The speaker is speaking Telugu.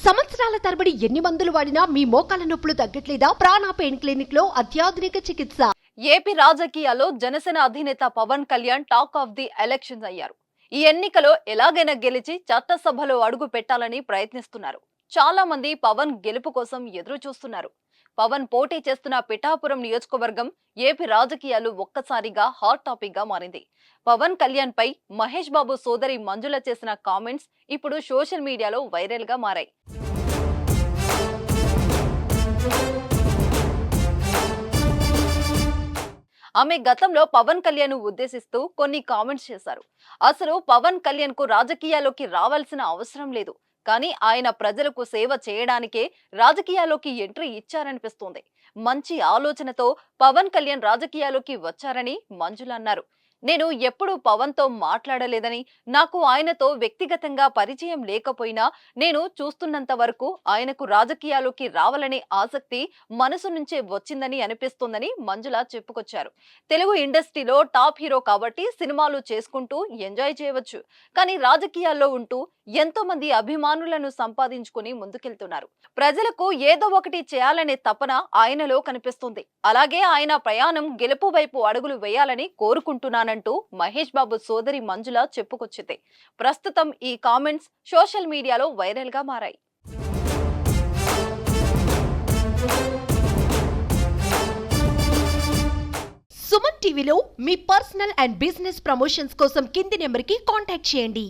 సంవత్సరాల తరబడి ఎన్ని మందులు వాడినా మీ మోకాల నొప్పులు తగ్గట్లేదా? ప్రాణ పెయిన్ క్లినిక్ లో అత్యాధునిక చికిత్స. ఏపీ రాజకీయాల్లో జనసేన అధినేత Pawan Kalyan talk of the elections అయ్యారు. ఈ ఎన్నికలో ఎలాగైనా గెలిచి చట్టసభలో అడుగు పెట్టాలని ప్రయత్నిస్తున్నారు. చాలా మంది పవన్ గెలుపు కోసం ఎదురు చూస్తున్నారు. పవన్ పోటీ చేస్తున్న పిఠాపురం నియోజకవర్గం ఏపీ రాజకీయాలు ఒక్కసారిగా హాట్ టాపిక్ గా మారింది. పవన్ కళ్యాణ్ పై మహేష్ బాబు సోదరి మంజుల చేసిన కామెంట్స్ ఇప్పుడు సోషల్ మీడియాలో వైరల్ గా మారాయి. ఆమె గతంలో పవన్ కళ్యాణ్ ఉద్దేశిస్తూ కొన్ని కామెంట్స్ చేశారు. అసలు పవన్ కళ్యాణ్ కు రాజకీయాల్లోకి రావాల్సిన అవసరం లేదు, కానీ ఆయన ప్రజలకు సేవ చేయడానికే రాజకీయాల్లోకి ఎంట్రీ ఇచ్చారనిపిస్తోంది. మంచి ఆలోచనతో పవన్ కళ్యాణ్ రాజకీయాల్లోకి వచ్చారని మంజుల అన్నారు. నేను ఎప్పుడూ పవన్ తో మాట్లాడలేదని, నాకు ఆయనతో వ్యక్తిగతంగా పరిచయం లేకపోయినా నేను చూస్తున్నంత వరకు ఆయనకు రాజకీయాల్లోకి రావాలనే ఆసక్తి మనసు నుంచే వచ్చిందని అనిపిస్తోందని మంజుల చెప్పుకొచ్చారు. తెలుగు ఇండస్ట్రీలో టాప్ హీరో కాబట్టి సినిమాలు చేసుకుంటూ ఎంజాయ్ చేయవచ్చు, కానీ రాజకీయాల్లో ఉంటూ ఎంతో మంది అభిమానులను సంపాదించుకుని ముందుకెళ్తున్నారు. ప్రజలకు ఏదో ఒకటి చేయాలనే తపన ఆయనలో కనిపిస్తుంది. అలాగే ఆయన ప్రయాణం గెలుపు వైపు అడుగులు వేయాలని కోరుకుంటున్నానంటూ మహేష్ బాబు సోదరి మంజుల చెప్పుకొచ్చింది. ప్రస్తుతం ఈ కామెంట్స్ సోషల్ మీడియాలో వైరల్ గా మారాయి. సుమన్ టీవీలో మీ పర్సనల్ అండ్ బిజినెస్ ప్రమోషన్స్ కోసం కింది నెంబర్ కి కాంటాక్ట్ చేయండి.